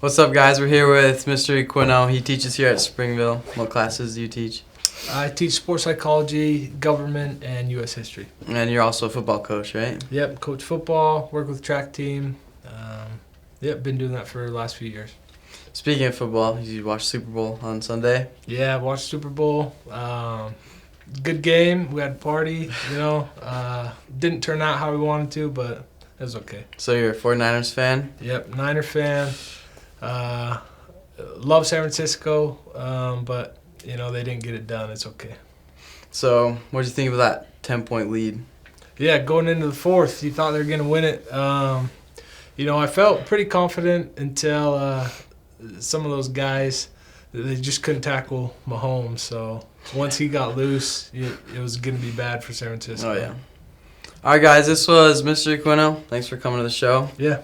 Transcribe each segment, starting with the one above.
What's up, guys? We're here with Mr. Kwinto. He teaches here at Springville. What classes do you teach? I teach sports psychology, government, and U.S. history. And you're also a football coach, right? Yep, coach football, work with track team. Yep, been doing that for the last few years. Speaking of football, did you watch Super Bowl on Sunday? Yeah, watched Super Bowl. Good game. We had a party, Didn't turn out how we wanted to, but it was okay. So you're a 49ers fan? Yep, Niner fan. Love San Francisco, but, they didn't get it done. It's okay. So what did you think of that 10-point lead? Yeah, going into the fourth, you thought they were going to win it. I felt pretty confident until some of those guys, they just couldn't tackle Mahomes. So once he got loose, it was going to be bad for San Francisco. Oh, yeah. All right, guys, this was Mr. Kwinto. Thanks for coming to the show. Yeah.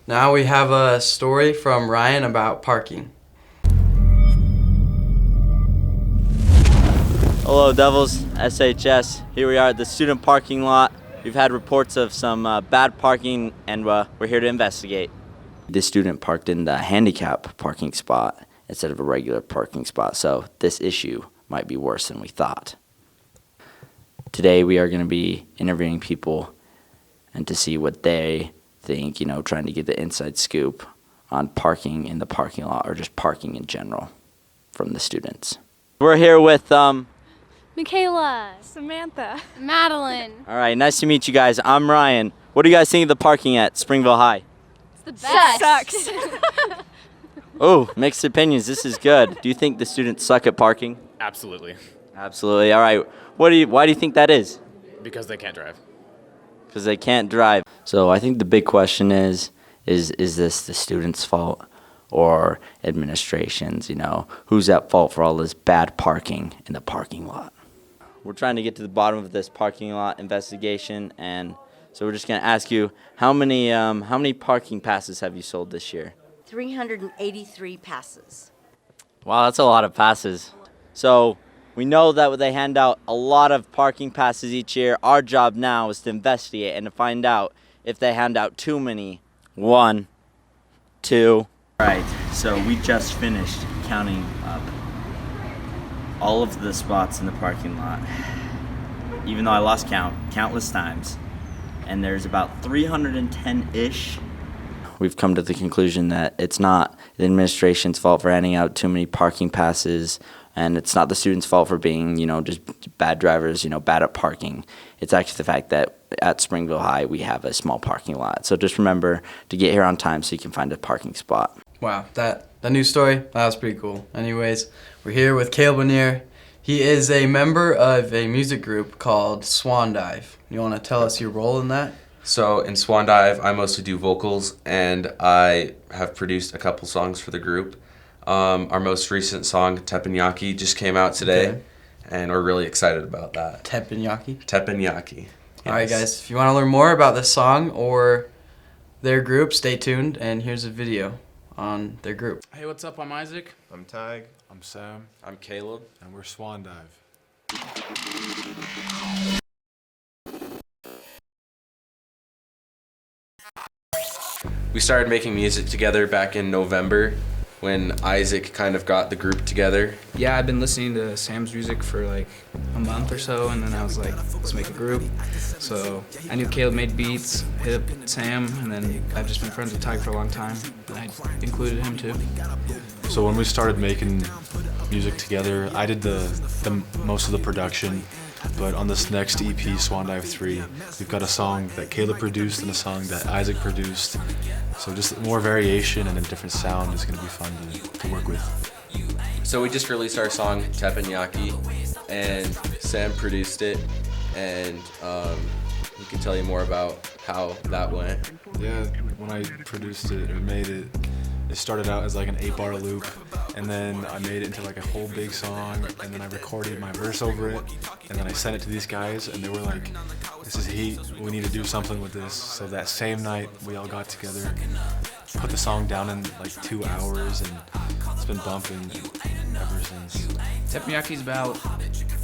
Now we have a story from Ryan about parking. Hello Devils, SHS. Here we are at the student parking lot. We've had reports of some bad parking and we're here to investigate. This student parked in the handicap parking spot instead of a regular parking spot, so this issue might be worse than we thought. Today we are going to be interviewing people and to see what they think, trying to get the inside scoop on parking in the parking lot or just parking in general from the students. We're here with Michaela, Samantha, Madeline. All right, nice to meet you guys. I'm Ryan. What do you guys think of the parking at Springville High? It's the best. sucks. Oh, mixed opinions. This is good. Do you think the students suck at parking? Absolutely, Absolutely. All right. Why do you think that is? because they can't drive. Because they can't drive. So I think the big question is this the students' fault or administration's? Who's at fault for all this bad parking in the parking lot? We're trying to get to the bottom of this parking lot investigation, and so we're just going to ask you, how many parking passes have you sold this year? 383 passes. Wow, that's a lot of passes. So we know that they hand out a lot of parking passes each year. Our job now is to investigate and to find out if they hand out too many. 1, 2. All right, so we just finished counting up all of the spots in the parking lot, even though I lost count countless times, and there's about 310-ish. We've come to the conclusion that it's not the administration's fault for handing out too many parking passes, and it's not the students' fault for being, just bad drivers, bad at parking. It's actually the fact that at Springville High we have a small parking lot. So just remember to get here on time so you can find a parking spot. Wow, that news story, that was pretty cool. Anyways, we're here with Caleb Lanier. He is a member of a music group called Swan Dive. You want to tell us your role in that? So in Swan Dive, I mostly do vocals, and I have produced a couple songs for the group. Our most recent song, Teppanyaki, just came out today, and we're really excited about that. Teppanyaki? Teppanyaki. Yes. All right, guys, if you want to learn more about this song or their group, stay tuned, and here's a video on their group. Hey, what's up? I'm Isaac. I'm Tag. I'm Sam. I'm Caleb. And we're Swan Dive. We started making music together back in November when Isaac kind of got the group together. Yeah, I've been listening to Sam's music for like a month or so, and then I was like, let's make a group. So I knew Caleb made beats, hit up Sam, and then I've just been friends with Ty for a long time, and I included him too. So when we started making music together, I did the most of the production, but on this next EP, Swan Dive 3, we've got a song that Caleb produced and a song that Isaac produced. So just more variation and a different sound is going to be fun to work with. So we just released our song, Teppanyaki, and Sam produced it, and he can tell you more about how that went. Yeah, when I produced it or made it, it started out as like an 8-bar loop, and then I made it into like a whole big song, and then I recorded my verse over it, and then I sent it to these guys, and they were like, this is heat, we need to do something with this. So that same night, we all got together, put the song down in like 2 hours, and it's been bumping ever since. Teppanyaki is about,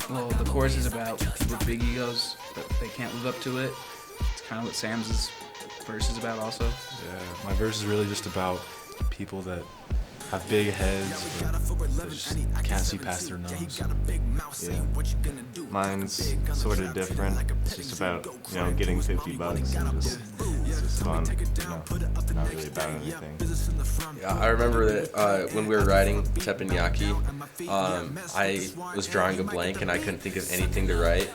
well, the chorus is about people with big egos, but they can't live up to it. It's kind of what Sam's verse is about also. Yeah, my verse is really just about people that have big heads, but that just can't see past their nose. Yeah. Mine's sort of different. It's just about, getting $50 and it's just fun. Not really about anything. Yeah, I remember that when we were writing Teppanyaki, I was drawing a blank and I couldn't think of anything to write.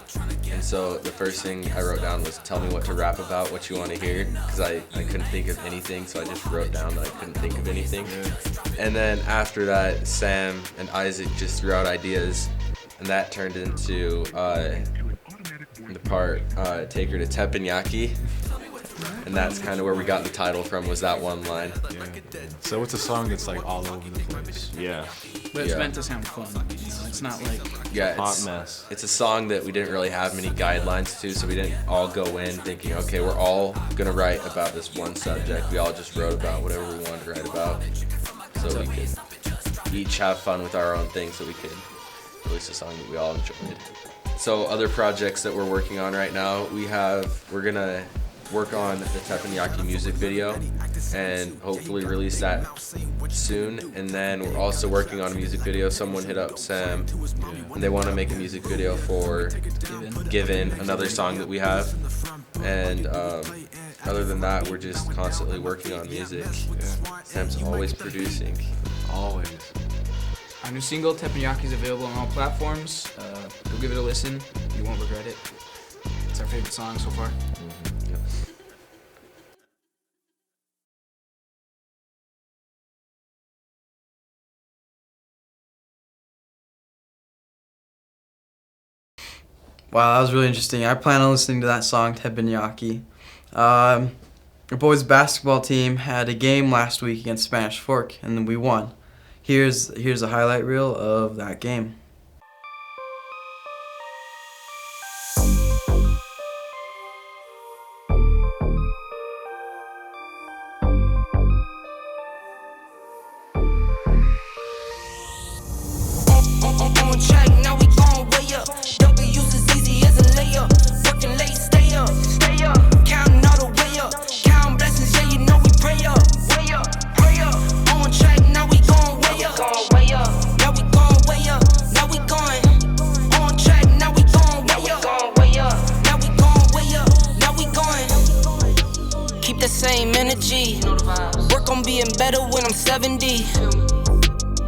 And so the first thing I wrote down was, tell me what to rap about, what you want to hear, because I couldn't think of anything, so I just wrote down that I couldn't think of anything. And then after that, Sam and Isaac just threw out ideas, and that turned into the part, Take Her to Teppanyaki. And that's kind of where we got the title from, was that one line. Yeah. So it's a song that's like all over the place. Yeah. But it's Yeah. meant to sound fun. It's not like Yeah, Hot mess. it's a song that we didn't really have many guidelines to, so we didn't all go in thinking, okay, we're all gonna write about this one subject. We all just wrote about whatever we wanted to write about, so we could each have fun with our own thing, so we could release a song that we all enjoyed. So other projects that we're working on right now, we're gonna work on the Teppanyaki music video and hopefully release that soon. And then we're also working on a music video. Someone hit up Sam and they want to make a music video for Given, another song that we have. And other than that, we're just constantly working on music. Sam's always producing. Always. our new single, Teppanyaki, is available on all platforms. Go give it a listen. You won't regret it. It's our favorite song so far. Wow, that was really interesting. I plan on listening to that song, Teppanyaki. Our boys' basketball team had a game last week against Spanish Fork, and then we won. Here's a highlight reel of that game. On track, now we going way up. W's as easy as a layup. Working late, stay up. Counting all the way up. Counting blessings, yeah, you know we pray up. Pray up. On track, now we going way up. Now we going way up. Now we going. On track, now we going way up. Now we going way up. Now we going. Keep the same energy. Work on being better when I'm 70.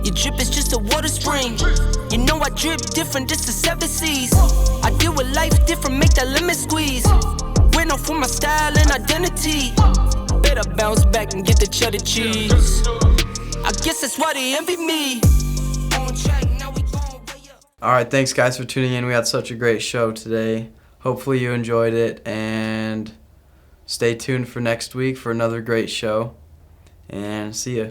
Your drip is just a water spring. You know I drip different, this the 7 C's. I deal with life different, make that lemon squeeze. Went off for my style and identity. Better bounce back and get the cheddar cheese. I guess that's why they envy me. On track, now we going way up. Alright, thanks guys for tuning in. We had such a great show today. Hopefully you enjoyed it, and stay tuned for next week for another great show. And see ya.